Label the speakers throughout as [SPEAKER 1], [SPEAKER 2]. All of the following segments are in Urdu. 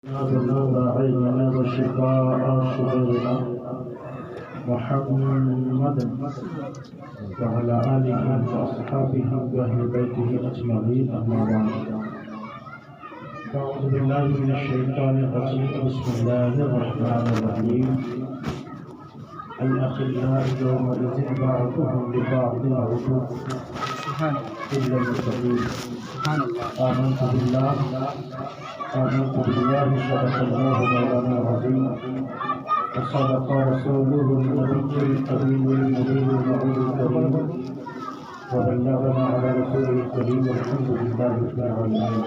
[SPEAKER 1] بلغ علمنا وشفاء صدورنا محمد وعلى آله وأصحابه وأهل بيته أجمعين أما بعد أعوذ بالله من الشيطان الرجيم بسم الله الرحمن الرحيم الأخلاء يومئذ بعضهم لبعض عدو إلا المتقين آمنت بالله صدق الله مولانا العظيم وصدق رسوله النبي الكريم المبين المعود الكريم وبلغنا على رسوله الكريم والحمد لله رب العالمين.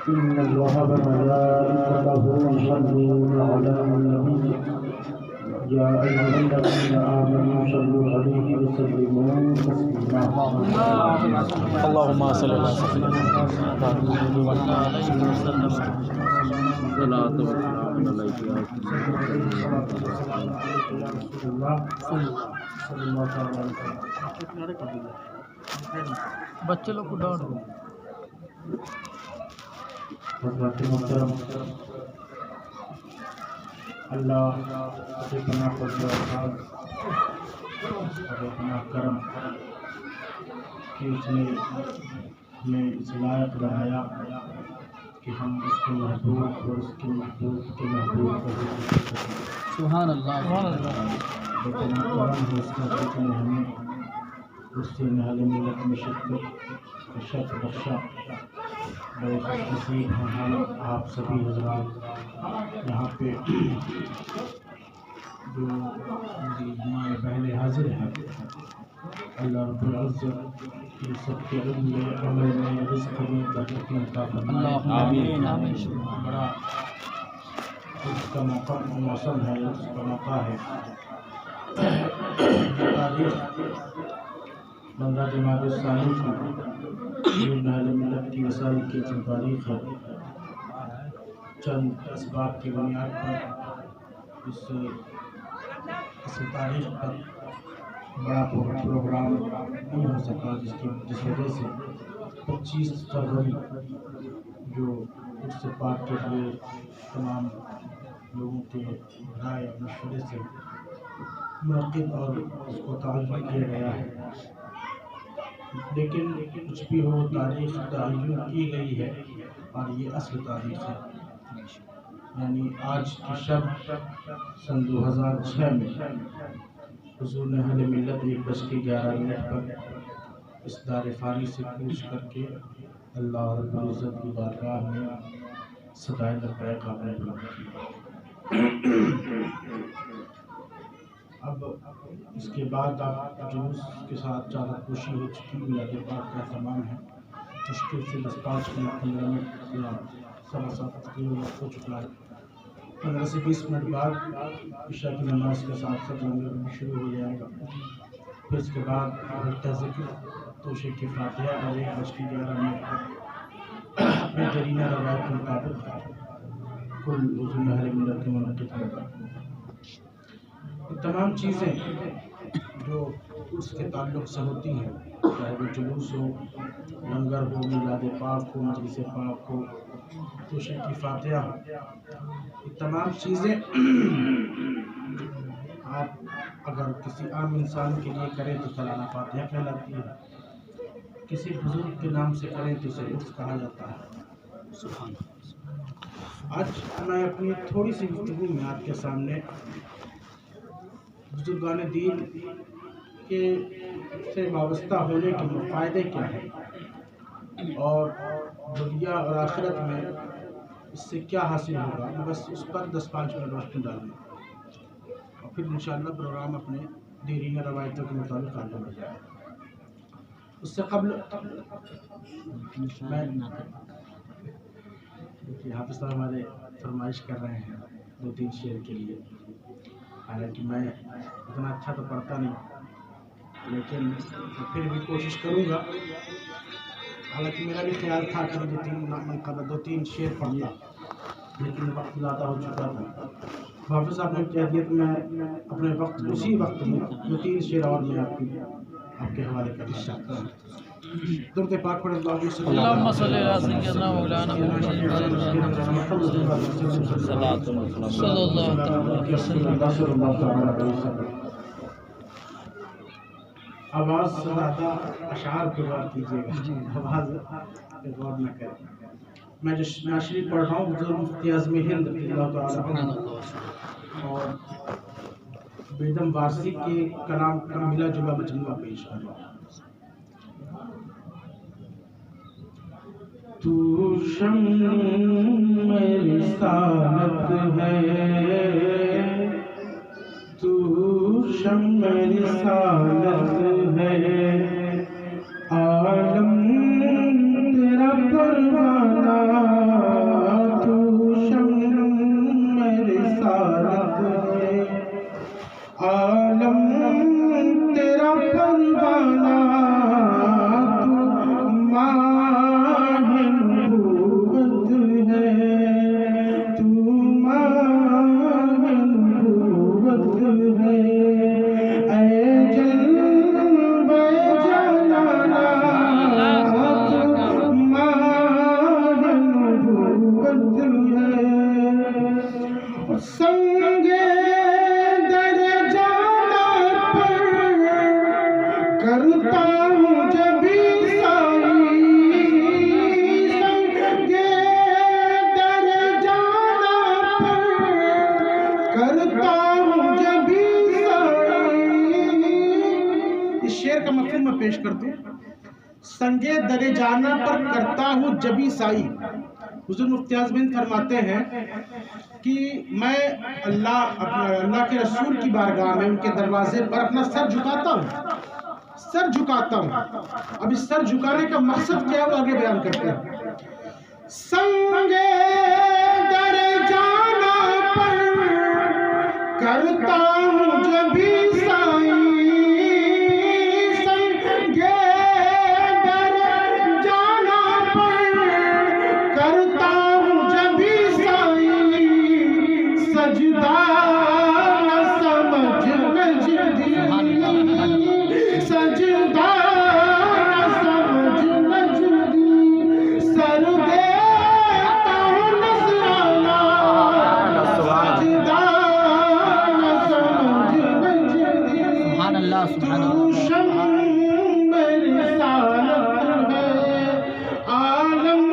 [SPEAKER 1] إن الله وملائكته يصلون على النبي يا أيها الذين آمنوا صلوا عليه وسلموا تسليما.
[SPEAKER 2] اللهم صل على سيدنا محمد وعلى آله وسلم.
[SPEAKER 1] صلاة
[SPEAKER 2] بچے لوگ کو ڈاؤن
[SPEAKER 1] حضرات محترم، اللہ کے پناہ فضل و احسان اور اپنا کرم کہ اس نے ہمیں اس لائق بنایا کہ ہم اس کے محبوب اور اس کے محبوب کے محبوب کو
[SPEAKER 2] سبحان اللہ
[SPEAKER 1] لیکن کرم ہے اس کا کہ ہمیں اس سے نہل ملت میں شرط بخشا. بڑے خوش نصیب ہیں ہم آپ سبھی حضرات یہاں پہ جو میری مائیں بہنیں حاضر ہیں. اللہ رب العزت یہ سب کے علم میں، عمل میں، رزق میں برکت عطا فرمائے.
[SPEAKER 2] آمین آمین.
[SPEAKER 1] بڑا اس کا موسم ہے، اس کا موقع ہے. تاریخ 15 جمادی الثانی کی نہل ملت کی وسائل کی چند تاریخ ہے. چند اسباب کی بنیاد پر اس تاریخ پر بڑا پروگرام نہیں ہو سکا، جس وجہ سے 25 فروری جو اس پاک کے لیے تمام لوگوں کے رائے اور مشورے سے منعقد اور اس کو تعین کیا گیا ہے. لیکن کچھ بھی ہو، تاریخ تعین کی گئی ہے اور یہ اصل تاریخ ہے. یعنی آج کی شب سن 2006 میں حضور نہل ملت 1:11 پر اس دار فانی سے کوچ کر کے اللہ رب العزت کی بارگاہ میں صدائے لبیک آپ نے بلند کی. اب اس کے بعد آپ جلوس کے ساتھ چادر پوشی ہو چکی، میلاد پاک کا تمام ہے. مشکل سے 10-5 منٹ 15 منٹ یا 7:15 تقریباً ہو چکا ہے. 15 سے 20 منٹ بعد عشاء کی نماز کے ساتھ ساتھ لنگر بھی شروع ہو جائے گا. پھر اس کے بعد ذکر توشے کی فاتحہ اور 1:11 پر اپنے جرینہ روایت کے مطابق کل حضور نہل ملت کے منعقد ہوگا. تمام چیزیں جو اس کے تعلق سے ہوتی ہیں، چاہے وہ جلوس ہو، لنگر ہو، میلاد پاک ہو، مجلس پاک ہو، توشے کی فاتحہ ہو، یہ تمام چیزیں آپ اگر کسی عام انسان کے لیے کریں تو سالانہ فاتحہ کہلاتی ہے. کسی بزرگ کے نام سے کریں تو اسے عرس کہا جاتا ہے.
[SPEAKER 2] سبحان
[SPEAKER 1] آج میں اپنی تھوڑی سی گفتگو میں آپ کے سامنے بزرگان دین کے سے وابستہ ہونے کے فائدے کیا ہیں اور دنیا اور آخرت میں اس سے کیا حاصل ہوگا، بس اس پر 10-5 منٹ روشنی ڈالیں اور پھر انشاءاللہ پروگرام اپنے دیرینہ روایتوں کے مطابق آگے بڑھ جائے. اس سے قبل میں حافظ صاحب ہمارے فرمائش کر رہے ہیں 2-3 شعر کے لیے. حالانکہ میں اتنا اچھا تو پڑھتا نہیں، لیکن پھر بھی کوشش کروں گا. حالانکہ میرا بھی خیال تھا کہ 2-3 شعر پڑھتا، لیکن وقت زیادہ ہو چکا تھا. حافظ صاحب نے کہہ دیا کہ میں اپنے اسی وقت میں 2-3 شعر اور میں آپ کے حوالے کرنا چاہتا ہوں. درود پاک پڑھ
[SPEAKER 2] اللہم صلی علی سیدنا مولانا محمد صلی اللہ علیہ وسلم.
[SPEAKER 1] آواز سے زیادہ اشعار پہ غور کیجیے گا، آواز پہ غور نہ کریں. میں جو ناشری پڑھ رہا ہوں حضرت مفتی اعظم ہند اللہ تعالیٰ عنہ اور بیدم وارسی کے کلام کا ملا جلا مجموعہ پیش کر رہا ہوں. تو شمع رسالت ہے، تو شمع رسالت ہے، عالم تیرا پروانہ. تو شمع رسالت ہے، عالم تیرا پروانہ. تو ماہ نبوت ہے، تو ماہ نبوت ہے. اے جلوہ جلالا، تو ماہ نبوت ہے. سنگ در جانا پر کرتا ہوں جبھی سائی. سنگ در جانا پر کرتا ہوں جبھی سائی. اس شعر کا مفہوم میں پیش کرتا ہوں. سنگے در جانا پر کرتا ہوں جبھی سائی. حضور مفتی اعظم ہند فرماتے ہیں کہ میں اللہ کے رسول کی بارگاہ میں ان کے دروازے پر اپنا سر جھکاتا ہوں، سر جھکاتا ہوں. اب اس سر جھکانے کا مقصد کیا ہے وہ آگے بیان کرتے ہیں. سنگے در جانا پر کرتا ہوں جبھی سائی. سنگے در جانا پر کرتا ہوں جبھی سائی. سجدہ نہ سمجھ نجدی، سجدہ نہ سمجھ نجدی. سر دیتا ہوں نذرانہ، سجدہ نہ سمجھ نجدی.
[SPEAKER 2] سبحان اللہ سبحان
[SPEAKER 1] تو
[SPEAKER 2] اللہ.
[SPEAKER 1] شمع رسالت ہے، عالم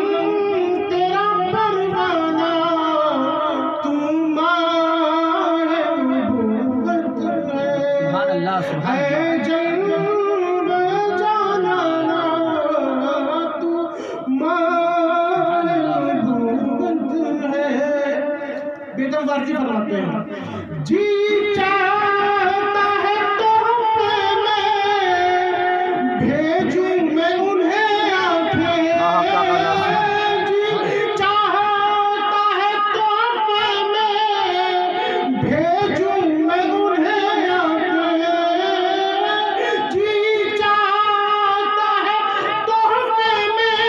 [SPEAKER 1] تیرا پروانہ. تو ماہ نبوت ہے،
[SPEAKER 2] سبحان اللہ سبحان
[SPEAKER 1] اے
[SPEAKER 2] اللہ.
[SPEAKER 1] جلوہ جلالا. تو ماہ نبوت ہے. بیدم وارسی فرماتے ہیں جی چاہتا ہے تحفے میں بھیجوں میں انہیں آنکھیں. جی چاہتا ہے تحفے میں بھیجوں میں انہیں آنکھیں. جی چاہتا ہے تحفے میں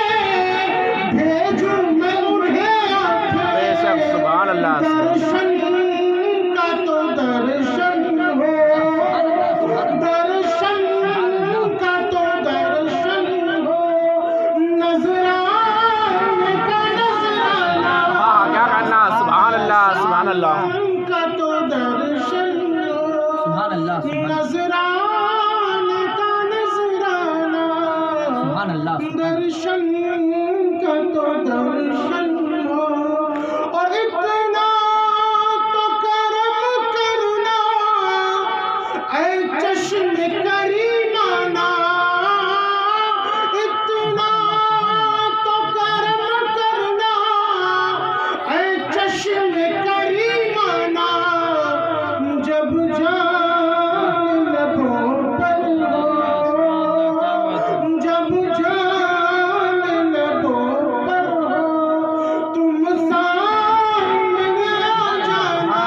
[SPEAKER 1] بھیجوں میں انہیں آنکھیں.
[SPEAKER 3] سبحان اللہ.
[SPEAKER 1] درشن کا تو درشن ہو، درشن کا تو درشن ہو. نذرانے کا نذرانہ،
[SPEAKER 3] کیا کرنا. سبحان اللہ سبحان اللہ.
[SPEAKER 1] درشن کا تو درشن ہو.
[SPEAKER 2] سبحان اللہ سبحان اللہ.
[SPEAKER 1] نذرانے کا نذرانہ،
[SPEAKER 2] سبحان اللہ سبحان اللہ.
[SPEAKER 1] درشن کا تو درشن ہو. اور اتنا تو کرم کرنا اے چشم کریمانہ. اتنا تو کرم کرنا اے چشم کریمانہ. جب جان لبوں پر ہو، جب جان لبوں پر ہو، تم سامنے آ جانا.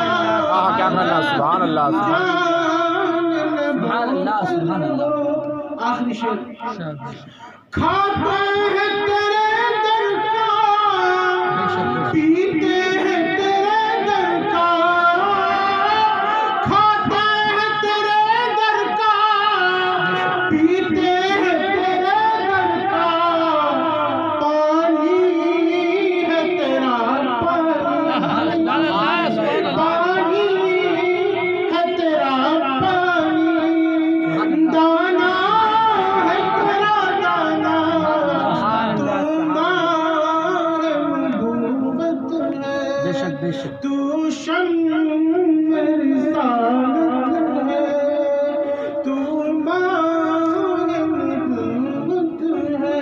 [SPEAKER 3] کیا کرنا. سبحان اللہ سبحان اللہ.
[SPEAKER 2] سبحان اللہ سبحان اللہ.
[SPEAKER 1] آخری شعر.
[SPEAKER 2] شاباش.
[SPEAKER 1] کھاتے ہیں تیرے در کا، پیتے ہیں تیرے در کا. کھاتے ہیں تیرے در کا، پیتے ہیں تیرے در
[SPEAKER 2] شک بے شک
[SPEAKER 1] تو شمع رسالت ہے، تو ماہ نبوت ہے۔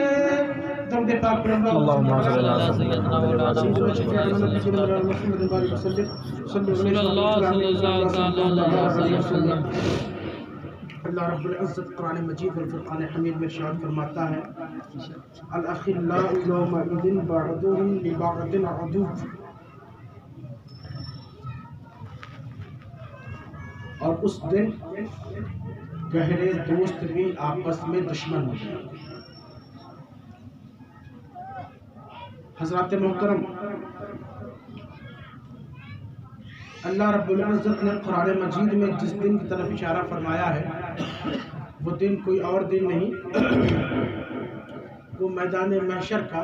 [SPEAKER 1] درود پاک پر
[SPEAKER 3] اللہم صلی اللہ علیہ وسلم
[SPEAKER 1] اللہ رب العزت قرآن مجید والفرقان حمید میں ارشاد فرماتا ہے الاخلاء یومئذ بعضهم لبعض عدو، اور اس دن گہرے دوست بھی آپس میں دشمن ہو جائیں گے۔ حضرات محترم، اللہ رب العزت نے قرآن مجید میں جس دن کی طرف اشارہ فرمایا ہے وہ دن کوئی اور دن نہیں، وہ میدان محشر کا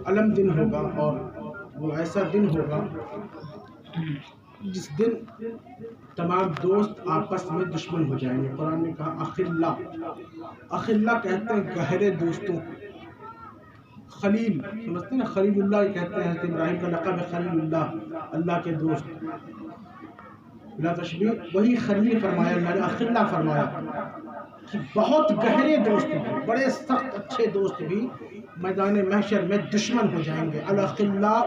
[SPEAKER 1] علم دن ہوگا، اور وہ ایسا دن ہوگا جس دن تمام دوست آپس میں دشمن ہو جائیں گے۔ قرآن نے کہا اخلا، اخلا کہتے ہیں گہرے دوستوں کو۔ خلیل سمجھتے ہیں نا، خلیل اللہ کہتے ہیں، حضرت ابراہیم کا لقب ہے خلیل اللہ، اللہ کے دوست، بلا تشبیہ وہی خلیل فرمایا اللہ نے، اخلا فرمایا کہ بہت گہرے دوست بھی، بڑے سخت اچھے دوست بھی میدان محشر میں دشمن ہو جائیں گے۔ الاخلاء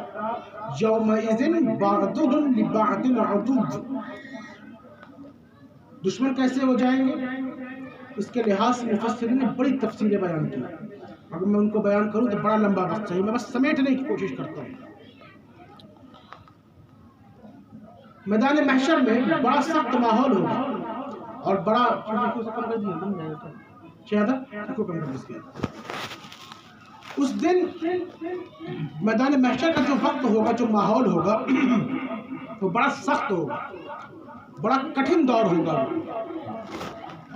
[SPEAKER 1] یومئذ بعضهم لبعض عدو، دشمن کیسے ہو جائیں گے؟ اس کے لحاظ سے مفسرین نے بڑی تفصیلیں بیان کی، اگر میں ان کو بیان کروں تو بڑا لمبا وقت چاہیے، میں بس سمیٹنے کی کوشش کرتا ہوں۔ میدان محشر میں بڑا سخت ماحول ہوگا اور بڑا اس دن میدان محشر کا جو وقت ہوگا، جو ماحول ہوگا وہ بڑا سخت ہوگا، بڑا کٹھن دور ہوگا،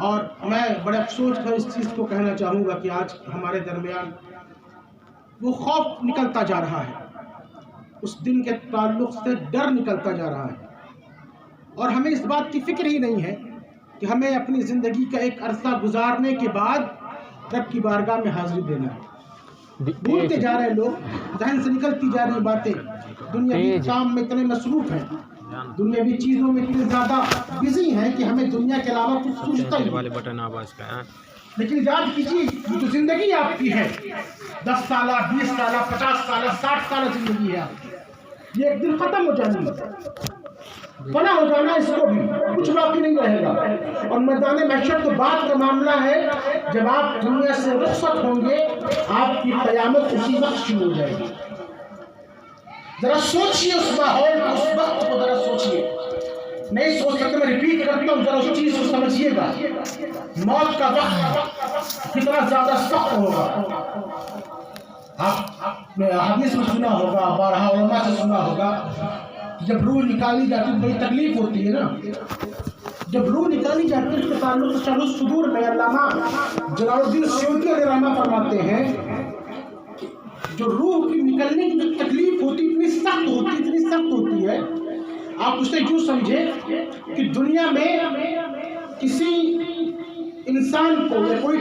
[SPEAKER 1] اور میں بڑے افسوس کا اس چیز کو کہنا چاہوں گا کہ آج ہمارے درمیان وہ خوف نکلتا جا رہا ہے، اس دن کے تعلق سے ڈر نکلتا جا رہا ہے، اور ہمیں اس بات کی فکر ہی نہیں ہے کہ ہمیں اپنی زندگی کا ایک عرصہ گزارنے کے بعد رب کی بارگاہ میں حاضری دینا ہے۔ بھولتے جا رہے لوگ، ذہن سے نکلتی جا رہی باتیں، دنیاوی کام میں اتنے مصروف ہیں، دنیاوی چیزوں میں اتنے زیادہ بزی ہیں کہ ہمیں دنیا کے علاوہ کچھ سوچتا ہی نہیں۔ لیکن یاد کیجیے یہ جو زندگی آپ کی ہے، 10 سالہ 20 سالہ 50 سالہ 60 سالہ زندگی ہے آپ کی، یہ ایک دن ختم ہو جانی ہے، فنا ہو جانا، اس کو بھی کچھ باقی نہیں رہے گا۔ اور میدان محشر تو بات کا معاملہ ہے، جب آپ دنیا سے رخصت ہوں گے آپ کی قیامت اسی وقت شروع ہو جائے گی۔ ذرا سوچئے اس ماحول کو، اس وقت کو ذرا سوچئے، نہیں سوچ سکتے میں ریپیٹ کرتا ہوں، ذرا اس چیز کو سمجھیے گا، موت کا وقت کتنا زیادہ سخت ہوگا۔ آپ نے حدیث میں سنا ہوگا، بارہا علماء سے سنا ہوگا، جب روح نکالی جاتی ہے بڑی تکلیف ہوتی ہے نا، جب روح نکالی جاتی ہے اس کے تعلق سے شرح الصدور میں علامہ جلال الدین سیوطی علیہ رحمہ فرماتے ہیں جو روح کی نکلنے کی جو تکلیف ہوتی ہے اتنی سخت ہوتی ہے، آپ اسے یوں سمجھے کہ دنیا میں کسی انسان کو یا کوئی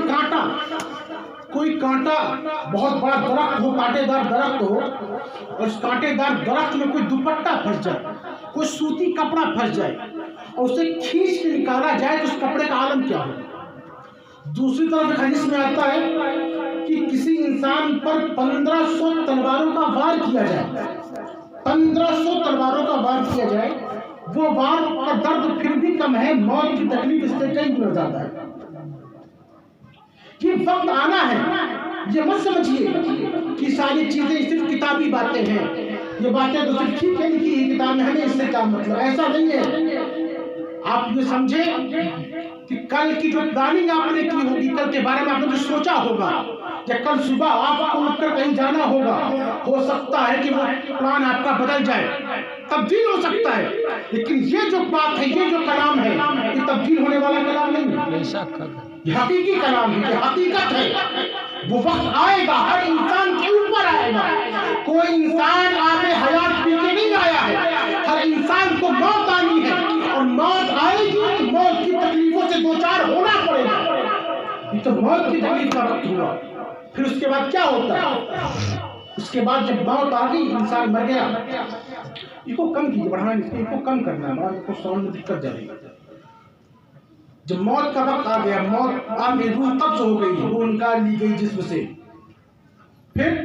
[SPEAKER 1] کانٹا بہت بڑا درخت ہو، کانٹے دار درخت ہو، اور اس کانٹے دار درخت میں کوئی دوپٹہ پھنس جائے، کوئی سوتی کپڑا پھنس جائے اور اسے کھینچ کے نکالا جائے تو اس کپڑے کا عالم کیا ہو۔ دوسری طرف حدیث میں آتا ہے کہ کسی انسان پر 1500 تلواروں کا وار کیا جائے، 1500 تلواروں کا وار کیا جائے، وہ وار کا درد پھر بھی کم ہے، موت کی تکلیف اس سے کئی گنا زیادہ ہے۔ یہ وقت آنا ہے، یہ مت سمجھیے کہ ساری چیزیں صرف کتابی باتیں ہیں، یہ باتیں تو صرف ٹھیک ہے لکھی ہے کتاب میں، ہمیں اس سے کیا مطلب، ایسا نہیں ہے۔ آپ یہ سمجھے کہ کل کی جو پلاننگ آپ نے کی ہوگی، کل کے بارے میں آپ نے جو سوچا ہوگا، یا کل صبح آپ کو اٹھ کر کہیں جانا ہوگا، ہو سکتا ہے کہ وہ پلان آپ کا بدل جائے، تبدیل ہو سکتا ہے، لیکن یہ جو بات ہے، یہ جو کلام ہے، یہ تبدیل ہونے والا کلام نہیں ہے، یہ حقیقی کلام ہے، یہ حقیقت ہے۔ وہ وقت آئے گا، ہر انسان کے اوپر آئے گا، کوئی انسان آب حیات پی کے نہیں آیا ہے، ہر انسان کو موت آنی ہے، اور موت آئے گی تو موت کی تکلیفوں سے دوچار ہونا پڑے گا۔ یہ تو موت کی تکلیف کا وقت ہوا، پھر اس کے بعد کیا ہوتا ہے؟ اس کے بعد جب موت آ گئی انسان مر گیا. اس کو کم کیجیے, بڑھانا نہیں, اس کو کم کرنا ہے, کو ساؤنڈ میں دقت جا رہی ہے. جب موت کا وقت آ گیا, موت آ گئی, روح قبض ہو گئی, روح نکال لی گئی جسم سے, پھر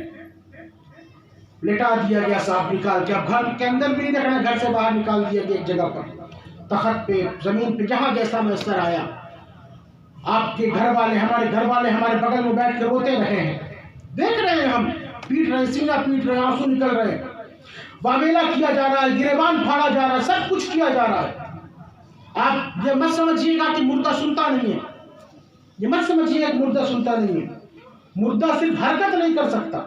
[SPEAKER 1] لٹا دیا گیا صاحب نکال کے. اب گھر کے اندر بھی نہیں رکھنا, گھر سے باہر نکال دیا گیا ایک جگہ پر, تخت پہ, زمین پہ, جہاں جیسا میسر آیا. آپ کے گھر والے, ہمارے گھر والے ہمارے بغل میں بیٹھ کے روتے رہے ہیں, دیکھ رہے ہیں ہم, پیٹ رہے, سینہ پیٹ رہے, آنسو نکل رہے ہیں, واویلا کیا جا رہا ہے, گریبان پھاڑا جا رہا ہے, سب کچھ کیا جا رہا ہے. آپ یہ مت سمجھیے گا کہ مردہ سنتا نہیں ہے, یہ مت سمجھیے گا کہ مردہ سنتا نہیں ہے. مردہ صرف حرکت نہیں کر سکتا,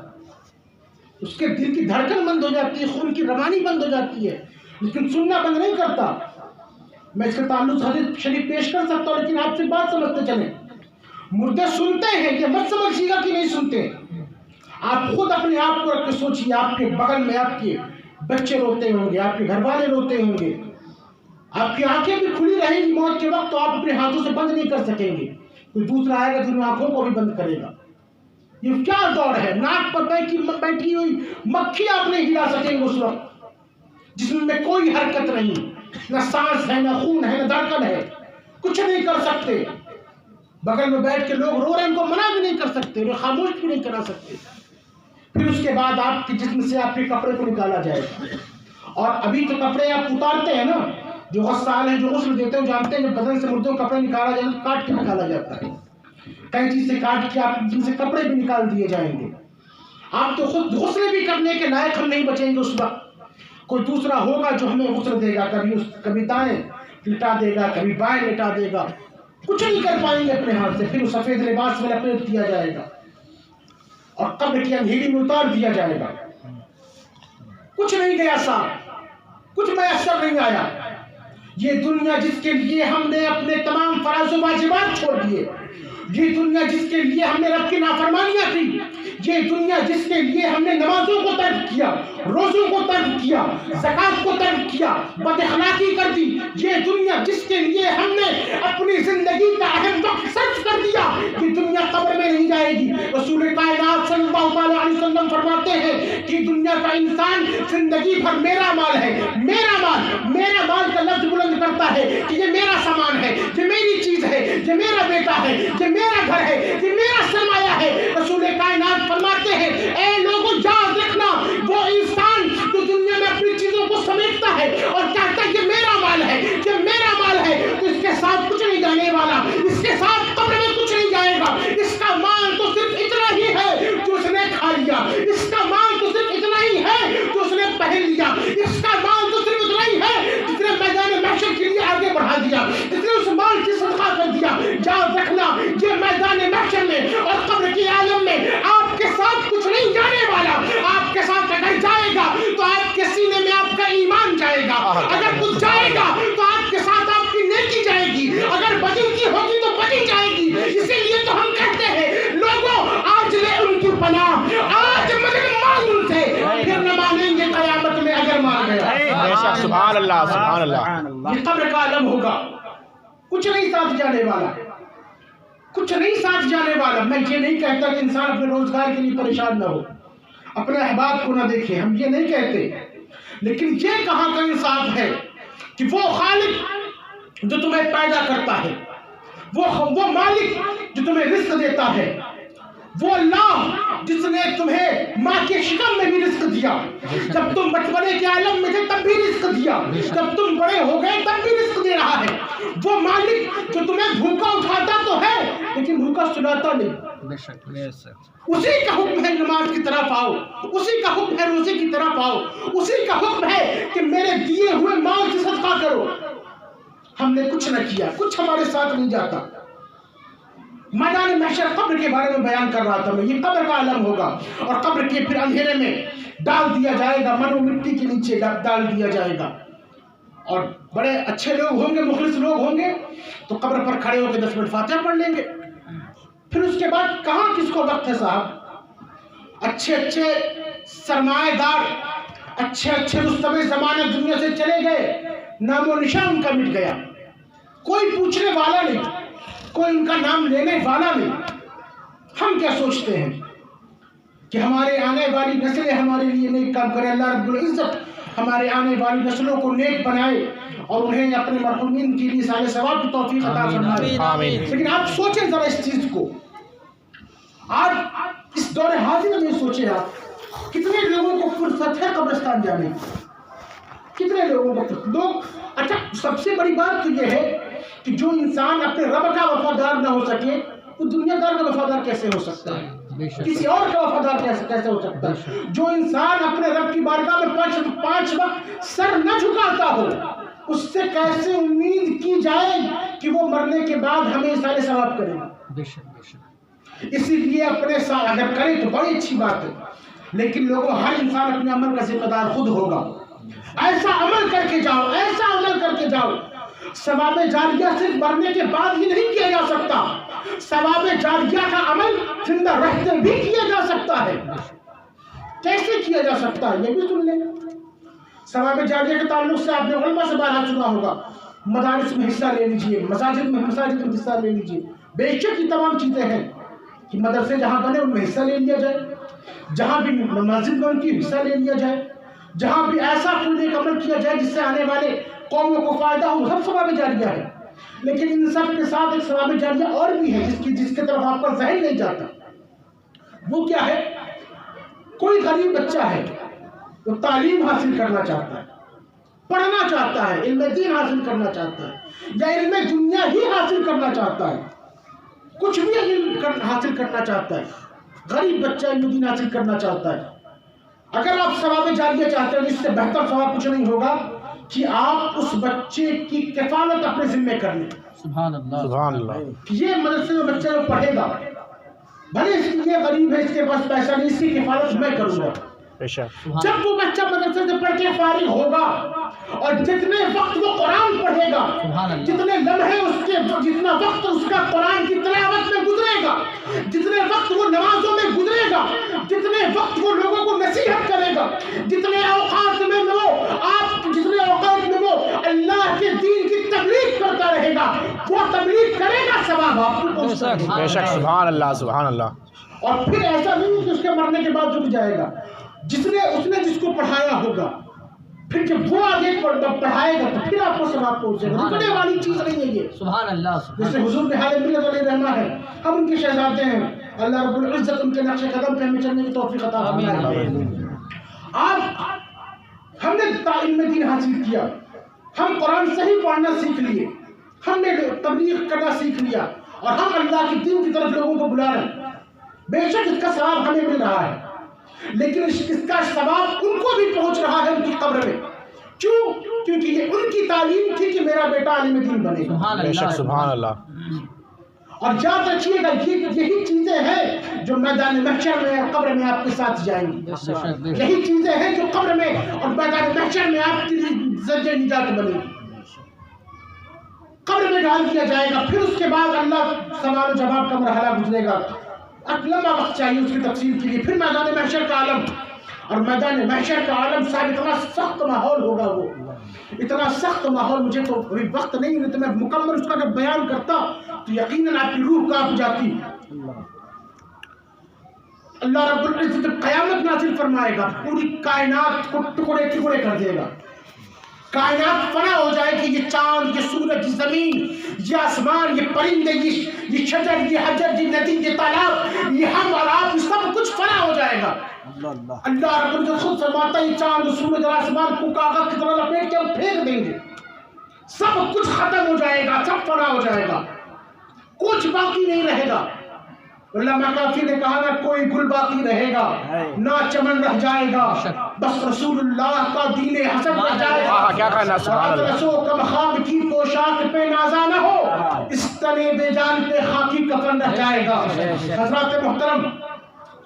[SPEAKER 1] اس کے دل کی دھڑکن بند ہو جاتی ہے, خون کی روانی بند ہو جاتی ہے, لیکن سننا بند نہیں کرتا. میں اس کا تعلق حدیث شریف پیش کر سکتا ہوں, لیکن آپ سے بات سمجھتے چلیں. مردے سنتے ہیں, یہ مت سمجھیے گا کہ نہیں سنتے. آپ خود اپنے آپ کو رکھ کے سوچیے, آپ کے بغل میں آپ کے بچے روتے ہوں گے, آپ کے گھر والے روتے ہوں گے, آپ کی آنکھیں بھی کھلی رہیں گی موت کے وقت, تو آپ اپنے ہاتھوں سے بند نہیں کر سکیں گے. کوئی دوسرا آئے گا جن آنکھوں کو بھی بند کرے گا. یہ کیا دور ہے, ناک پر بیٹھی ہوئی مکھی آپ نہیں ہلا سکیں گے اس وقت, جسم میں کوئی حرکت نہیں, نہ سانس ہے, نہ خون ہے, نہ دھڑکن ہے, کچھ نہیں کر سکتے. بغل میں بیٹھ کے لوگ رو رہے ہیں, ان کو منع بھی نہیں کر سکتے, انہیں خاموش بھی نہیں کرا سکتے. پھر اس کے بعد آپ کے جسم سے آپ کے کپڑے کو نکالا جائے گا. اور ابھی تو کپڑے آپ اتارتے ہیں نا, جو غسال ہیں, جو غسل دیتے ہیں, جانتے ہیں جب بدن سے مردوں کپڑے نکالا جائے تو کاٹ کے نکالا جاتا ہے, کئی چیز سے کاٹ کے آپ جن سے کپڑے بھی نکال دیے جائیں گے. آپ تو خود غسل بھی کرنے کے لائق ہم نہیں بچیں گے اس وقت. کوئی دوسرا ہوگا جو ہمیں غسل دے گا, کبھی دائیں لٹا دے گا, کبھی بائیں لٹا دے گا, کچھ نہیں کر پائیں گے اپنے ہاتھ سے. پھر سفید لباس میں لپیٹ دیا جائے گا اور قبر کی اندھیری میں اتار دیا جائے گا. کچھ نہیں گیا صاحب, کچھ میسر نہیں آیا. یہ دنیا جس کے لیے ہم نے اپنے تمام فرائض و واجبات چھوڑ دیے, یہ دنیا جس کے لیے ہم نے رب کی نافرمانیاں کی, یہ دنیا جس کے لیے ہم نے نمازوں کو ترک کیا, روزوں کو ترک کیا, زکات کو ترک کیا, بد اخلاقی کر دی, یہ دنیا جس کے لیے ہم نے اپنی زندگی کا اہم وقت صرف کر دیا, یہ دنیا قبر میں نہیں جائے گی. رسول کائنات صلی اللہ علیہ وسلم فرماتے ہیں کہ دنیا کا انسان زندگی بھر میرا مال ہے, میرا مال, میرا مال کا لفظ بلند کرتا ہے کہ یہ میرا سامان ہے, یہ میری چیز ہے, یہ میرا بیٹا ہے, یہ میرا گھر ہے, یہ میرا سرمایہ ہے. رسول کائنات فرماتے ہیں, اے لوگوں یاد رکھنا, وہ انسان جو دنیا میں اپنی چیزوں کو سمیٹتا ہے اور کہتا ہے یہ میرا مال ہے, یہ میرا مال ہے, تو اس کے ساتھ کچھ نہیں جانے والا, اس کے ساتھ قبر میں کچھ نہیں جائے گا. اس کا مال تو صرف اتنا ہی ہے جو اس نے کھا لیا, اس کا مال تو صرف اتنا ہی ہے جو اس نے پہن لیا, اس کا مال تو صرف اتنا ہی ہے جس نے میدان محشر کے لیے آگے بڑھا دیا, جس نے اس مال کی صدقہ کر دیا. یاد رکھنا, یہ میدان محشر میں اور قبر کے عالم میں آپ کے ساتھ کچھ نہیں جانے والا. آپ کے ساتھ اگر جائے گا تو آپ کے سینے میں آپ کا ایمان جائے گا, اگر کچھ جائے گا تو آپ کے ساتھ آپ کی نیکی جائے گی, اگر بدی کی ہوگی تو بدی جائے گی. اسی لیے تو ہم کہتے ہیں لوگوں آج لے ان کی پناہ, آج مدد مانگ ان سے, پھر نہ مانیں گے قیامت میں اگر مان گیا.
[SPEAKER 3] سبحان اللہ, سبحان اللہ.
[SPEAKER 1] یہ قبر کا عالم ہوگا, کچھ نہیں ساتھ جانے والا, کچھ نہیں ساتھ جانے والا. میں یہ نہیں کہتا کہ انسان اپنے روزگار کے لیے پریشان نہ ہو, اپنے احباب کو نہ دیکھے, ہم یہ نہیں کہتے, لیکن یہ کہاں کا انصاف ہے کہ وہ خالق جو تمہیں پیدا کرتا ہے, وہ مالک جو تمہیں رزق دیتا ہے, وہ اللہ جس نے تمہیں ماں کے شکم میں بھی رزق دیا, جب تم بچپنے کے عالم میں تھے تب بھی رزق دیا, جب تم بڑے ہو گئے تب بھی رزق دے رہا ہے. وہ مالک جو تمہیں بھوکا اٹھاتا تو ہے لیکن بھوکا سلاتا نہیں. اسی کا حکم ہے نماز کی طرف آؤ, اسی کا حکم ہے روزے کی طرف آؤ, اسی کا حکم ہے کہ میرے دیے ہوئے مال سے صدقہ کرو. ہم نے کچھ نہ کیا, کچھ ہمارے ساتھ نہیں جاتا. میدان محشر قبر کے بارے میں بیان کر رہا تھا میں, یہ قبر کا عالم ہوگا اور قبر کے پھر اندھیرے میں ڈال دیا جائے گا, من و مٹی کے نیچے ڈال دیا جائے گا. اور بڑے اچھے لوگ ہوں گے, مخلص لوگ ہوں گے تو قبر پر کھڑے ہو کے 10 منٹ فاتحہ پڑھ لیں گے. پھر اس کے بعد کہاں کس کو وقت ہے صاحب؟ اچھے اچھے سرمایہ دار, اچھے اچھے رستم زمانے دنیا سے چلے گئے, نام و نشان ان کا مٹ گیا, کوئی پوچھنے والا نہیں, کوئی ان کا نام لینے والا نہیں. ہم کیا سوچتے ہیں کہ ہمارے آنے والی نسلیں ہمارے لیے نیک کام کرے. اللہ رب العزت ہمارے آنے والی نسلوں کو نیک بنائے اور انہیں اپنے مرحومین کے لیے سارے ثواب کی توفیق عطا فرمائے.
[SPEAKER 3] آمین.
[SPEAKER 1] لیکن آپ سوچیں ذرا اس چیز کو، آج اس دور حاضر میں سوچیں آپ کتنے لوگوں کو فرصت ہے قبرستان جانے کی، کتنے لوگوں کو لوگ. اچھا سب سے بڑی بات تو یہ ہے کہ جو انسان اپنے رب کا وفادار نہ ہو سکے وہ دنیا دار کا وفادار کیسے ہو سکتا ہے، کسی اور کا وفادار کیسے ہو سکتا ہے. جو انسان اپنے رب کی بارگاہ میں پانچ وقت سر نہ جھکاتا ہو اس سے کیسے امید کی جائے کہ وہ مرنے کے بعد ہمیں سارے ثواب کرے گا. اسی لیے اپنے ساتھ اگر کرے تو بڑی اچھی بات ہے، لیکن لوگوں ہر انسان اپنے عمل کا ذمہ دار خود ہوگا. ایسا عمل کر کے جاؤ، ایسا عمل کر کے جاؤ. ثواب جاریہ صرف مرنے کے بعد ہی نہیں کیا جا سکتا، ثواب جاریہ کا عمل زندہ رہتے بھی کیا جا سکتا ہے. کیسے کیا جا سکتا ہے یہ بھی سن لیں. ثواب جاریہ کے تعلق سے آپ نے علماء سے بارہا سنا ہوگا، مدارس میں حصہ لے لیجئے، مساجد میں حصہ لے لیجئے. بے شک یہ تمام چیزیں ہیں کہ مدرسے جہاں بنے ان میں حصہ لے لیا جائے، جہاں بھی مسجد میں ان کی حصہ لے لیا جائے، جہاں بھی ایسا کوئی نیک عمل کیا جائے جس سے آنے والے قوموں کو فائدہ ہو، سب ثواب جاریہ ہے. لیکن ان سب کے ساتھ ایک ثواب جاریہ اور بھی ہے جس کی طرف آپ کا ذہن نہیں جاتا. وہ کیا ہے؟ کوئی غریب بچہ ہے وہ تعلیم حاصل کرنا چاہتا ہے، پڑھنا چاہتا ہے، علم دین حاصل کرنا چاہتا ہے یا علم دنیا ہی حاصل کرنا چاہتا ہے، کچھ بھی علم حاصل کرنا چاہتا ہے. غریب بچہ علم دین حاصل کرنا چاہتا ہے. اگر آپ ثواب جاریہ چاہتے ہیں اس سے بہتر ثواب کچھ نہیں ہوگا کہ آپ اس بچے کی کفالت اپنے ذمہ کر لیں.
[SPEAKER 2] سبحان اللہ.
[SPEAKER 3] سبحان اللہ.
[SPEAKER 1] یہ مدرسے میں بچہ پڑھے گا، بھلے اس لیے غریب ہے، اس کے پاس پیسہ نہیں، اس کی کفالت میں کروں گا. جب وہ بچہ مدرسے سے پڑھ کے فارغ ہوگا اور جتنے وقت وہ قرآن پڑھے گا، جتنے لمحے جتنا وقت اس کا قرآن کی تلاوت میں گزرے گا، جتنے وقت وہ نمازوں میں گزرے گا، جتنے وقت وہ لوگوں کو نصیحت کرے گا، جتنے اوقات میں وہ اللہ کے دین کی تبلیغ کرتا رہے گا، وہ تبلیغ کرے گا ثواب آپ کو پہنچے گا.
[SPEAKER 3] بے شک. سبحان اللہ. سبحان اللہ.
[SPEAKER 1] اور پھر ایسا نہیں کہ اس کے مرنے کے بعد رک جائے گا. اس نے جس کو پڑھایا ہوگا پھر جب وہ آگے پڑھائے گا تو پھر آپ کو ثواب پہنچے گا. رکنے والی چیز نہیں ہے یہ.
[SPEAKER 2] سبحان اللہ.
[SPEAKER 1] جیسے حضور بہار ملت علیہ رحمہ ہے، ہم ان کے شہزادے ہیں. اللہ رب العزت ان کے نقش قدم پہ ہمیں چلنے کی توفیق عطا فرمائے. آج ہم نے علم دین حاصل کیا، ہم قرآن صحیح پڑھنا سیکھ لیے، ہم نے تبلیغ کرنا سیکھ لیا اور ہم اللہ کے دین کی طرف لوگوں کو بلا رہے ہیں. بے شک اس کا ثواب ہمیں مل رہا ہے، لیکن اس کا ثواب ان کو بھی پہنچ رہا ہے ان کی قبر میں. کیوں؟ کیونکہ یہ ان کی تعلیم تھی کہ میرا بیٹا عالم دین بنے گا.
[SPEAKER 3] بے شک. سبحان اللہ.
[SPEAKER 1] اور یاد رکھیے گا یہی چیزیں ہیں جو میدان محشر میں اور قبر میں آپ کے ساتھ جائیں گی. یہی چیزیں ہیں جو قبر میں اور میدان محشر میں آپ کے لیے ذریعہ نجات بنے گی. قبر میں ڈال دیا جائے گا، پھر اس کے بعد اللہ سوال و جواب کا مرحلہ گزرے گا. اب لمبا وقت چاہیے اس کی تفصیل کے لیے. پھر میدان محشر کا عالم، اور میدان محشر کا عالم صاحب اتنا سخت ماحول ہوگا، وہ اتنا سخت ماحول، مجھے تو ابھی وقت نہیں ہے تو میں مکمل اس کا اگر بیان کرتا تو یقیناً آپ کی روح کانپ جاتی. اللہ رب العزت قیامت نازل فرمائے گا، پوری کائنات کو ٹکڑے ٹکڑے کر دے گا. کائنات فنا ہو جائے گی. یہ چاند، یہ سورج، یہ زمین، یہ آسمان، یہ پرندے، یہ شجر، یہ حجر، یہ ندی، یہ تالاب، یہ ہم اور آپ، سب کچھ فنا ہو جائے گا. اللہ رب العزت خود فرماتا ہے یہ چاند، سورج اور آسمان کو کاغذ کی طرح لپیٹ کے ہم پھینک دیں گے. سب کچھ ختم ہو جائے گا، سب فنا ہو جائے گا، کچھ باقی نہیں رہے گا. علامہ کافی نے کہا نہ کوئی گل باقی رہے گا، نہ چمن رہ جائے گا، بس رسول اللہ کا دین حسن رہ جائے گا.
[SPEAKER 3] کیا کہنا. سبحان اللہ.
[SPEAKER 1] رسو کم خواب کی پوشاک پہ نازا نہ ہو، اس تنے بے جان پہ خاکی کفن رہ جائے گا. حضرات محترم،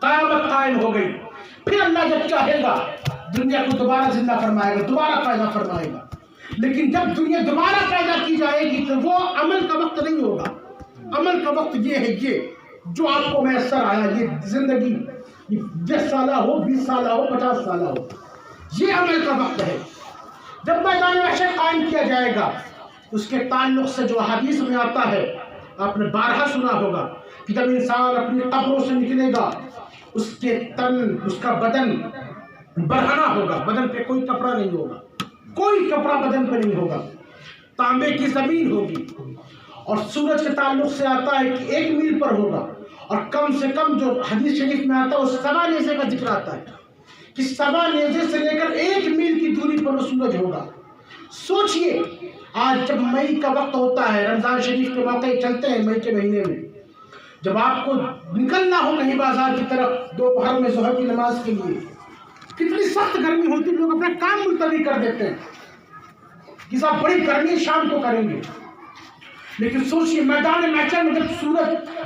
[SPEAKER 1] قیامت قائم ہو گئی. پھر اللہ جب چاہے گا دنیا کو دوبارہ زندہ فرمائے گا، دوبارہ پیدا فرمائے گا. لیکن جب دنیا دوبارہ پیدا کی جائے گی تو وہ عمل کا وقت نہیں ہوگا. عمل کا وقت یہ ہے، یہ جو آپ کو میسر آیا، یہ زندگی، یہ 10 سالہ ہو، 20 سالہ ہو، 50 سالہ ہو، یہ عمل کا وقت ہے. جب میدان محشر قائم کیا جائے گا اس کے تعلق سے جو حدیث میں آتا ہے، آپ نے بارہا سنا ہوگا کہ جب انسان اپنی قبروں سے نکلے گا اس کے تن، اس کا بدن برہنہ ہوگا، بدن پہ کوئی کپڑا نہیں ہوگا، کوئی کپڑا بدن پہ نہیں ہوگا، تانبے کی زمین ہوگی، اور سورج کے تعلق سے آتا ہے کہ 1 میل پر ہوگا، اور کم سے کم جو حدیث شریف میں آتا ہے وہ 7 نیزے کا ذکر آتا ہے کہ 7 نیزے سے لے کر 1 میل کی دوری پر وہ سورج ہوگا۔ سوچئے آج جب مئی کا وقت ہوتا ہے، رمضان شریف کے موقع چلتے ہیں مئی کے مہینے میں، جب آپ کو نکلنا ہو کہیں بازار کی طرف دوپہر میں ظہر کی نماز کے لیے، کتنی سخت گرمی ہوتی ہے، لوگ اپنا کام ملتوی کر دیتے ہیں کہ صاحب بڑی گرمی شام کو کریں گے، لیکن سوچئے میدان محشر میں جب سورج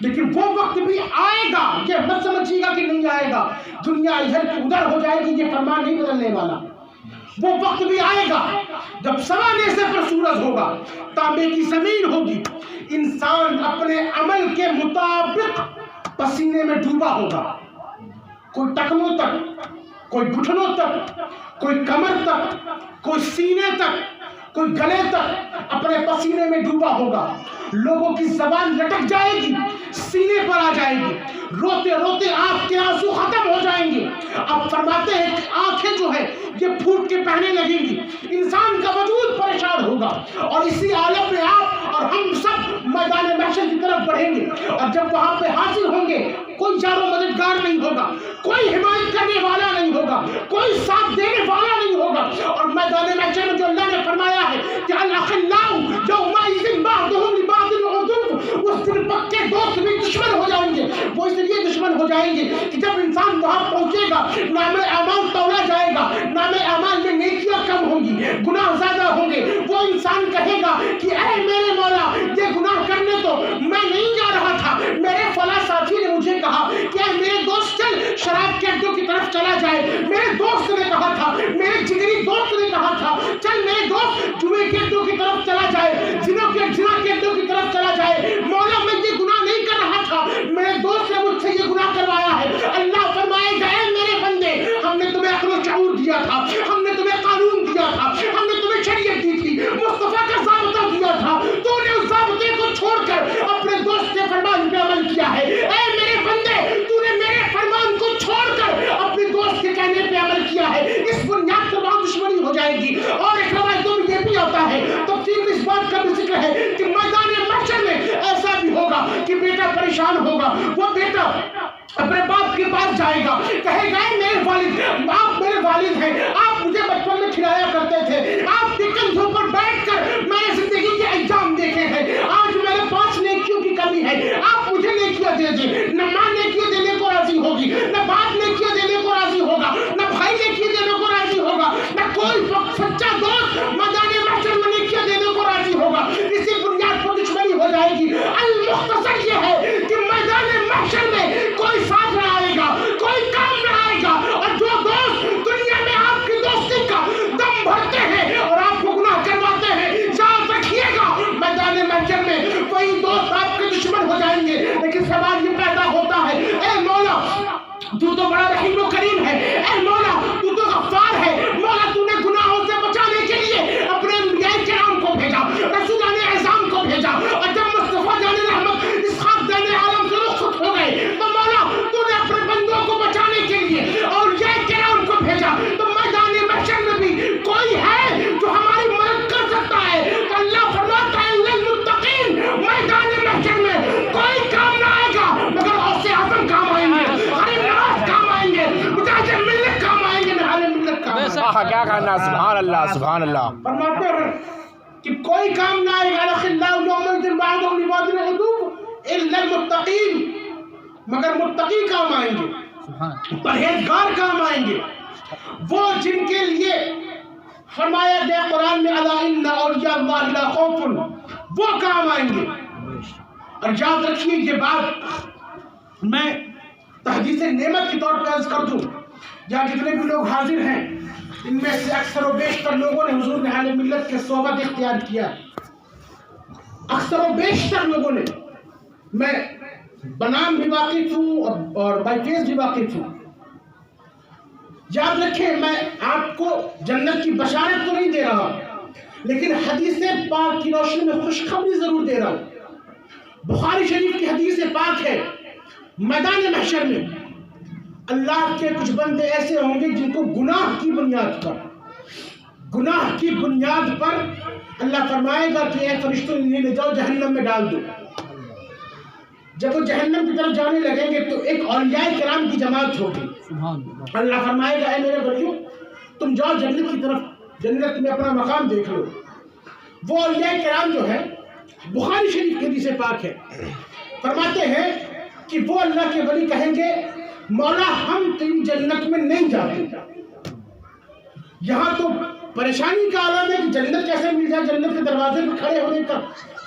[SPEAKER 1] لیکن وہ وقت بھی آئے گا، یہ مت سمجھیے گا کہ نہیں آئے گا، دنیا ادھر کی ادھر ہو جائے گی، یہ فرمان نہیں بدلنے والا، وہ وقت بھی آئے گا جب 7 نیزے پر سورج ہوگا، تانبے کی زمین ہوگی، انسان اپنے عمل کے مطابق پسینے میں ڈوبا ہوگا، کوئی ٹکنوں تک، کوئی گھٹنوں تک، کوئی کمر تک، کوئی سینے تک، کوئی گلے تک اپنے پسینے میں ڈوبا ہوگا، لوگوں کی زبان لٹک جائے گی، سینے پر آ جائے گی، روتے روتے آنکھ کے آنسو ختم ہو جائیں گے۔ اب فرماتے ہیں کہ آنکھیں جو ہے یہ پھوٹ کے بہنے لگیں گی، انسان کا وجود پریشان ہوگا، اور اسی عالم میں آپ اور ہم سب میدان محشر کی طرف بڑھیں گے، اور جب وہاں پہ حاضر ہوں گے کوئی جار و مددگار نہیں ہوگا، کوئی حمایت کرنے والا نہیں ہوگا، کوئی ساتھ دینے والا نہیں ہوگا، اور میدان محشر میں جو اللہ نے فرمایا ہے کہ الاخلاء یومئذ بعضهم لبعض عدو، اس دن پکے دوست بھی دشمن ہو جائیں گے، وہ اس لیے دشمن ہو جائیں گے کہ جب انسان وہاں پہنچے گا نام اعمال تولا جائے گا، نام اعمال میں نیکیاں کم ہوں گی، گناہ زیادہ ہوں گے، وہ انسان کہے گا کہ اے میرے مولا یہ گناہ کرنے تو میں نہیں جا رہا تھا، میرے فلاں ساتھی نے مجھے کہا کہ اے میرے دوست چل شراب کے اڈوں کی طرف چلا جائے، میرے دوست نے کہا تھا، میرے جگری دوست نے کہا تھا چل میرے دوست جوئے کے اڈوں کی طرف چلا جائے، زنا کے اڈوں کی طرف چلا جائے، مولا میں یہ گناہ نہیں کر رہا تھا، میرے دوست نے مجھ سے یہ گناہ کروایا ہے۔ اللہ فرمائے گا اے میرے بندے ہم نے تمہیں عقل و شعور دیا تھا، ہم نے تمہیں قانون دیا تھا، ہم نے تمہیں شریعت دی تھی، مصطفیٰ کا ضابطہ دیا تھا، تو نے اس ضابطے کو چھوڑ کر اپنے دوست کے فرمان پہ عمل کیا ہے۔ اے میرے بندے تو نے میرے فرمان کو چھوڑ کر اپنے دوست کے کہنے پہ عمل کیا ہے، اس بنیاد پر وہاں دشمنی ہو جائے گی۔ اور ایک روایتوں میں یہ بھی آتا ہے، تفسیر میں اس بات کا بھی ذکر ہے کہ میدان محشر میں ایسا بھی ہوگا کہ بیٹا پریشان ہوگا، وہ بیٹا اپنے باپ کے پاس جائے گا، کہے گا میرے والد، آپ میرے والد ہیں، آپ مجھے بچپن میں کھلایا کرتے تھے، آپ کے کندھوں پر بیٹھ کر میں نے زندگی کے ایام دیکھے ہیں، آج میرے پاس نیکیوں کی کمی ہے، آپ مجھے نیکیاں دے دیں۔ نہ ماں نیکیاں دینے کو راضی ہوگی، نہ باپ نیکیاں دینے کو راضی ہوگا، نہ بھائی نیکیاں دینے کو راضی ہوگا، نہ کوئی سچا دوست میدان محشر میں نیکیاں دینے کو راضی ہوگا، اسی بنیاد پر دشمنی ہو جائے گی۔ المختصر یہ ہے کہ میدان محشر میں کوئی ساتھ نہ آئے گا، کوئی کام نہ آئے گا، اور جو دوست دنیا میں آپ کی دوستی کا دم بھرتے ہیں اور آپ کو گناہ کرواتے ہیں، یاد رکھیے گا میدان محشر میں وہی دوست آپ کے دشمن ہو جائیں گے۔ لیکن سوال یہ پیدا ہوتا ہے اے مولا تو بڑا رحیم و کریم ہے، اے مولا تو غفار ہے، مولا تو نے گناہوں سے بچانے کے لیے اپنے انبیاء کرام کو بھیجا، رسولان اعظام کو بھیجا، اور جب مصطفیٰ جان رحمت اسحاق جان عالم سے رخصت ہو گئے تو مولا تو نے اپنے بندوں کو بچانے کے لیے اولیاء کرام کو بھیجا۔ تو میدان محشر میں بھی کوئی ہے جو ہماری مدد کر سکتا ہے؟ تو اللہ فرماتا ہے للمتقین، میدان محشر میں کوئی کام نہ آئے گا مگر غوث اعظم کام آئیں گے، غریب نواز کام آئیں گے، مجاہد ملت کام آئیں گے، نہال ملت کام آئیں گے۔
[SPEAKER 3] کیا کرنا؟ سبحان اللہ سبحان اللہ۔
[SPEAKER 1] فرماتے ہیں کہ کوئی کام نہ آئے گا الاخلاء یومئذ بعضهم لبعض عدو الا المتقین، مگر متقی کام آئیں گے، پرہیزگار کام آئیں گے، وہ جن کے لیے فرمایا گیا قرآن میں الا ان اولیاء اللہ لا خوف، وہ کام آئیں گے۔ اور یاد رکھیے یہ بات میں تحدیث نعمت کے طور پر عرض کر دوں، جہاں جتنے بھی لوگ حاضر ہیں ان میں سے اکثر و بیشتر لوگوں نے حضور نہال ملت کے صحبت اختیار کیا، اکثر و بیشتر لوگوں نے، میں بنام بھی واقف ہوں اور بائی فیس بھی واقف ہوں۔ یاد رکھیں میں آپ کو جنت کی بشارت تو نہیں دے رہا، لیکن حدیث پاک کی روشنی میں خوشخبری ضرور دے رہا ہوں۔ بخاری شریف کی حدیث پاک ہے، میدان محشر میں اللہ کے کچھ بندے ایسے ہوں گے جن کو گناہ کی بنیاد پر اللہ فرمائے گا کہ اے فرشتوں انہیں لے جاؤ جہنم میں ڈال دو۔ جب وہ جہنم کی طرف جانے لگیں گے تو ایک اولیاء کرام کی جماعت ہوگی، اللہ فرمائے گا اے میرے بھائیو تم جاؤ جنت کی طرف، جنت میں اپنا مقام دیکھ لو۔ وہ اولیاء کرام جو ہے بخاری شریف کی حدیث پاک ہے، فرماتے ہیں کہ وہ اللہ کے ولی کہیں گے مولا ہم تیری جنت میں نہیں جاتے۔ یہاں تو پریشانی کا عالم ہے کہ جنت کیسے مل جائے، جنت کے دروازے پہ کھڑے ہونے کا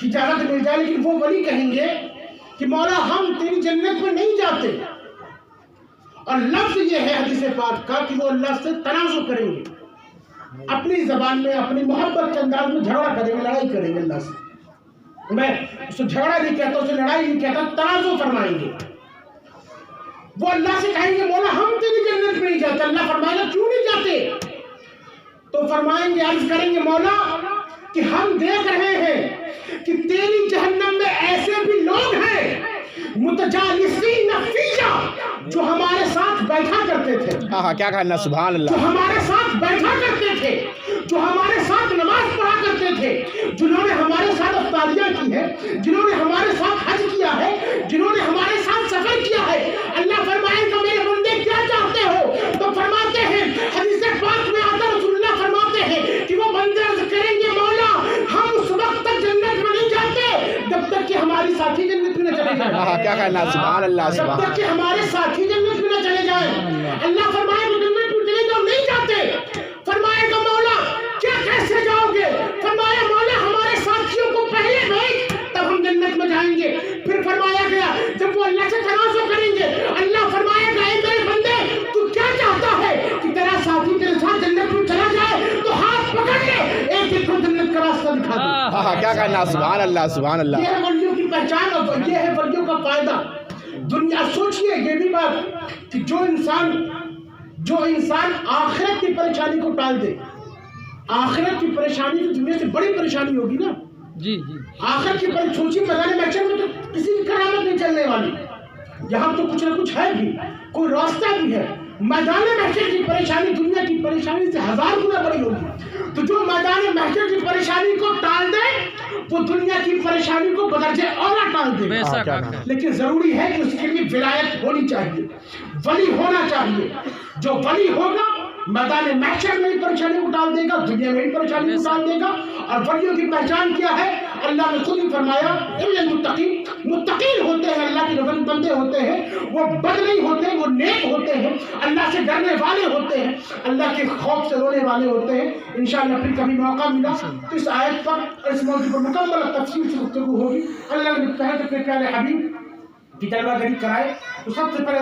[SPEAKER 1] اجازت مل جائے، لیکن وہ ولی کہیں گے کہ مولا ہم تیری جنت میں نہیں جاتے۔ اور لفظ یہ ہے حدیث پاک کا کہ وہ اللہ سے تنازع کریں گے، اپنی زبان میں اپنی محبت کے انداز میں جھگڑا کریں گے، لڑائی کریں گے اللہ سے۔ میں اسے جھگڑا نہیں کہتا، اسے لڑائی نہیں کہتا، تنازع فرمائیں گے۔ وہ اللہ سے کہیں گے مولا ہم تیری جنت میں نہیں جاتے۔ اللہ فرمائے گا کیوں نہیں جاتے؟ تو فرمائیں گے عرض کریں گے مولا کہ ہم دیکھ رہے ہیں کہ تیری جہنم میں ایسے بھی لوگ ہیں متجالسین فیہا جو ہمارے ساتھ بیٹھا کرتے تھے،
[SPEAKER 3] کیا کہنا سبحان
[SPEAKER 1] جو
[SPEAKER 3] اللہ،
[SPEAKER 1] ہمارے ساتھ بیٹھا کرتے تھے، جو ہمارے ساتھ نماز پڑھا کرتے تھے، جنہوں نے ہمارے ساتھ افطاریاں کی ہے، جنہوں نے ہمارے ساتھ حج کیا ہے، جنہوں نے ہمارے ساتھ سفر کیا ہے۔ اللہ فرمائے گا میرے بندے کیا چاہتے ہو؟ تو فرماتے ہیں حدیث پاک میں آتا رسول اللہ فرماتے ہیں کہ وہ بندے عرض کریں گے مولا ہم اس وقت تک جنت میں نہیں جاتے جب تک کہ ہماری ساتھی جنت میں نہ چلے جائیں۔
[SPEAKER 3] کیا کہنا سبحان اللہ،
[SPEAKER 1] جب
[SPEAKER 3] سبحان
[SPEAKER 1] تک کہ ہمارے ساتھی جنت میں نہ چلے جائیں۔ اللہ فرمائے گا جنت میں چلے جاؤ، نہیں جاتے۔ فرمائے گا مولا کیا کیسے جاؤ گے؟ فرمایا مولا ہمارے ساتھیوں کو پہلے بھیج تب ہم جنت میں جائیں گے۔ پھر فرمایا گیا جب وہ اللہ سے تنازع کریں گے، اللہ فرمائے گا اے میرے بندے تو کیا چاہتا ہے کہ تیرا ساتھی تیرے ساتھ جنت میں چلا جائے تو ہاتھ پکڑ لے، ایک ایک کو جنت کا راستہ دکھا دے۔
[SPEAKER 3] کیا کہنا سبحان اللہ، سبحان اللہ،
[SPEAKER 1] یہ ہے ولیوں کی پہچان اور یہ ہے ولیوں کا فائدہ۔ دنیا سوچئے یہ بھی بات کہ جو انسان آخرت کی پریشانی کو ٹال دے، آخرت کی پریشانی تو دنیا سے بڑی پریشانی ہوگی نا۔
[SPEAKER 2] جی
[SPEAKER 1] آخرت کی پریشانی سوچی میدان محشر میں تو کسی کی کرامت نہیں چلنے والی، یہاں تو کچھ نہ کچھ ہے بھی، کوئی راستہ بھی ہے۔ میدان محشر کی پریشانی دنیا کی پریشانی سے 1000 گنا بڑی ہوگی۔ تو جو میدان محشر کی پریشانی کو ٹال دے وہ دنیا کی پریشانی کو بدرجہ اولا ٹال دے۔ لیکن ضروری ہے کہ اس کے لیے ولایت ہونی چاہیے، ولی ہونا چاہیے۔ جو ولی ہوگا میدان محشر میں بھی پریشانی کو ٹال دے گا، دنیا میں بھی پریشانی کو ٹال دے گا۔ اور ولیوں کی پہچان کیا ہے؟ اللہ نے خود ہی فرمایا الا المتقین، متقین ہوتے ہیں، اللہ کے بندے ہوتے ہیں، وہ بد نہیں ہوتے، وہ نیک ہوتے ہیں، اللہ سے ڈرنے والے ہوتے ہیں، اللہ کے خوف سے رونے والے ہوتے ہیں۔ انشاءاللہ پھر کبھی موقع ملا تو اس آیت پر اور اس موضوع پر مکمل تفصیل سے گفتگو ہوگی۔ اللہ نے کہا کہ پیارے حبیب کی جلوہ گری کرائے تو سب سے پہلے